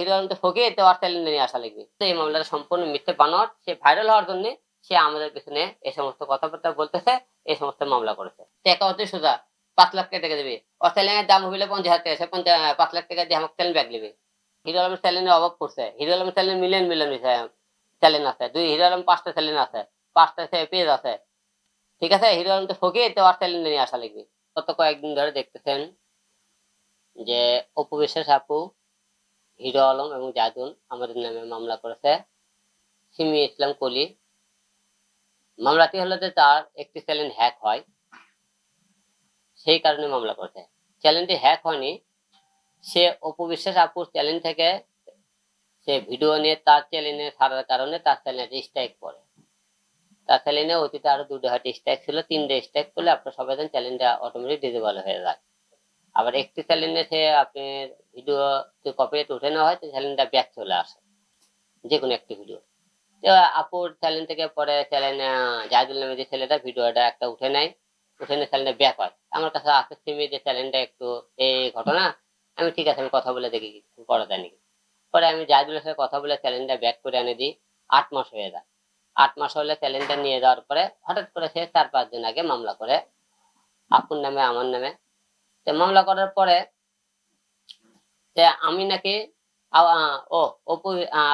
Hero Alam তো ফকির, তো আর challenge নিয়ে আসা লাগবে। এই মামলাটা সম্পূর্ণ মিথ্যে বানোয়াট। সে ভাইরাল হওয়ার জন্য সে আমাদের পিছনে এই সমস্ত কথাবার্তা বলতেছে, এই সমস্ত মামলা করেছে। টাকা অতি সোজা 5 লাখ টাকা দেবে। ওর চ্যালেঞ্জের দাম হইলে 50,000 টাকা, সে 5 লাখ টাকা দিয়ে আমাকে চ্যালেঞ্জ ব্যাগ নেবে। হিরো আলমের চ্যালেঞ্জের অভাব পড়ছে। হিরো আলমের চ্যালেঞ্জ মিলিয়ন মিলিয়ন চ্যালেঞ্জ আছে। হিরো আলম 5টা চ্যালেঞ্জ আছে, 5টা পেজ আছে। ঠিক আছে, হিরো আলম তো ফকির, তো আর চ্যালেঞ্জ নিয়ে আসা লাগবে। গত কয়েকদিন ধরে দেখতেছেন যে অপু বিশ্বাস আপু, হিরো আলম এবং জাদুল আমাদের নামে মামলা করেছে। সিমি ইসলাম কলি। মামলাটি হলো যে তার একটি চ্যানেল হ্যাক হয়, সেই কারণে মামলা করেছে। চ্যানেলটি হ্যাক হয়নি, সে অপু বিশ্বাস আপুর চ্যানেল থেকে সে ভিডিও নিয়ে তার চ্যানেলে ছাড়ার কারণে তার চ্যানেলটি স্ট্রাইক পড়ে। তার চ্যানেলে অতীতে আরো 2টা স্ট্রাইক ছিল, 3টে স্ট্রাইক করলে আপনার সবাই জানেন চ্যানেলটা অটোমেটিক ডিসেবল হয়ে যায়। আবার একটি চ্যানেলে সে আপনার ভিডিও কপিরাইট উঠে নেওয়া হয়, চ্যানেলটা ব্যাক চলে আসে যে কোনো একটি ভিডিও। আপুর চ্যানেল থেকে পরে চ্যানেল জাহিদুল নামে যে ছেলেটা ভিডিওটা একটা উঠে নেয়, উঠে নিয়ে চ্যানেলটা ব্যাক হয়। আমার কাছে আছে সিমি যে চ্যানেলটা একটু এই ঘটনা। আমি ঠিক আছে, আমি কথা বলে দেখি করা যায় নাকি। পরে আমি জাহিদুলের সাথে কথা বলে চ্যানেলটা ব্যাক করে এনে দিই। 8 মাস হয়ে যায়। 8 মাস হলে চ্যানেলটা নিয়ে যাওয়ার পরে হঠাৎ করে সে 4-5 দিন আগে মামলা করে আপুর নামে আমার নামে। মামলা করার পরে আমি নাকি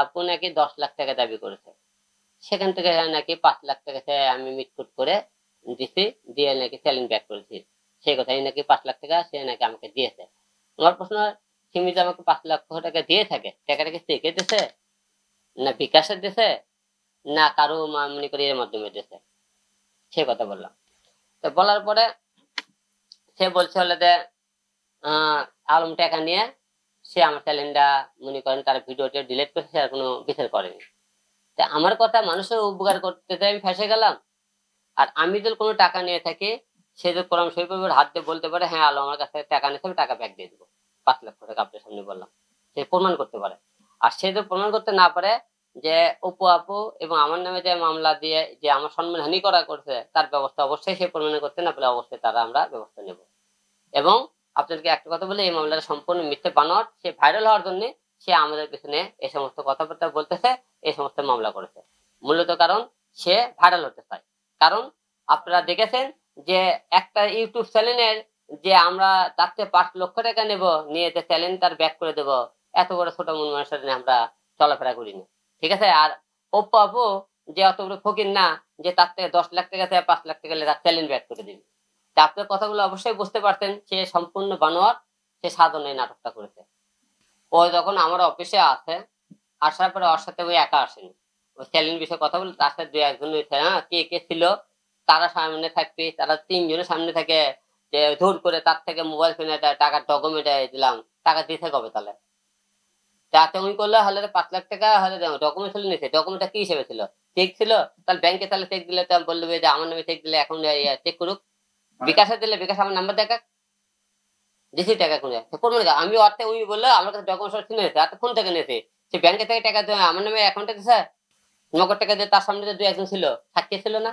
আপু নাকি 10 লাখ টাকা দাবি করেছে। সেখান থেকে নাকি 5 লাখ টাকা আমি মিটকুট করে দিছি, দিয়ে নাকি চ্যালেঞ্জ ব্যাক করেছি। সেই কথাই নাকি 5 লাখ টাকা সে নাকি আমাকে দিয়েছে। আমার প্রশ্ন, সীমিত আমাকে 5 লক্ষ টাকা দিয়ে থাকে, টাকাটা কি চেকে দিছে, না বিকাশে দিছে, না কারো মনে করি এর মাধ্যমে দিছে? সে কথা বললাম। তো বলার পরে সে বলছে হলে যে আলম টাকা নিয়ে সে আমার চ্যানেলটা মনে করেন তার ভিডিওটা ডিলিট করেছে, আর কোনো বিচার করেনি। আমার কথা মানুষের উপকার করতে চাই, আমি ফেসে গেলাম। আর আমি যদি কোনো টাকা নিয়ে থাকি, সে যদি কোরআন শরীফের হাত দিয়ে বলতে পারে হ্যাঁ আলো আমার কাছ থেকে টাকা নিয়েছে, আমি টাকা ব্যাক দিয়ে দেবো। 5 লক্ষ টাকা আপনার সামনে বললাম, সে প্রমাণ করতে পারে। আর সে যদি প্রমাণ করতে না পারে যে অপু আপু এবং আমার নামে যে মামলা দিয়ে যে আমার সম্মানহানি করা করছে, তার ব্যবস্থা অবশ্যই সে প্রমাণ করতে না পারলে অবশ্যই তারা আমরা ব্যবস্থা নেব। এবং আপনাদেরকে একটা কথা বলে, এই মামলাটা সম্পূর্ণ মিথ্যে বানোয়াট। সে ভাইরাল হওয়ার জন্য সে আমাদের পিছনে এই সমস্ত কথাবার্তা বলতেছে, এই সমস্ত মামলা করেছে। মূলত কারণ সে ভাইরাল হতে চায়। কারণ আপনারা দেখেছেন যে একটা ইউটিউব চ্যানেলের যে আমরা তাতে 5 লক্ষ টাকা নেব, নিয়ে যে চ্যানেল তার ব্যাক করে দেব, এত বড় ছোট মন মানুষের আমরা চলাফেরা করি না। ঠিক আছে। আর অপু আপু যে অত বড় ফকির না যে তার থেকে 10 লাখ টাকা থেকে 5 লাখ টাকা তার চ্যানেল ব্যাক করে দিবে। আপনার কথাগুলো অবশ্যই বুঝতে পারতেন সে সম্পূর্ণ বানোয়াট, সে সাধনে নাটকটা করেছে। ও যখন আমার অফিসে আসে, আসার পরে ওর সাথে ওই একা আসেনি, ওই চ্যালেঞ্জ বিষয়ে কথা বলে তার সাথে 2-1 জন কে কে ছিল তারা সামনে থাকবে, তারা 3 জনের সামনে থাকে যে ধর করে তার থেকে মোবাইল ফোনে টাকার ডকুমেন্ট দিলাম। টাকা দিতে কবে তাহলে? তাতে উনি করলে হলে 5 লাখ টাকা হলে ডকুমেন্ট ছিল নিছে, ডকুমেন্টটা কি হিসেবে ছিল? চেক ছিল। তাহলে ব্যাংকে তাহলে চেক দিলে বলবে যে আমার নামে চেক দিলে এখন চেক করুক। বিকাশে দিলে বিকাশ আমার নাম্বার দেখা দিছি টাকা কোন আমি অর্থে উনি বললো আমার কাছে ডকুমেন্ট কিনে নিয়েছে, আর ফোন থেকে নিয়েছে। সে ব্যাংকে থেকে টাকা আমার নামে অ্যাকাউন্টে দিছে, নগদ টাকা দিয়ে তার সামনে 2-1 জন ছিল, সাক্ষী ছিল না।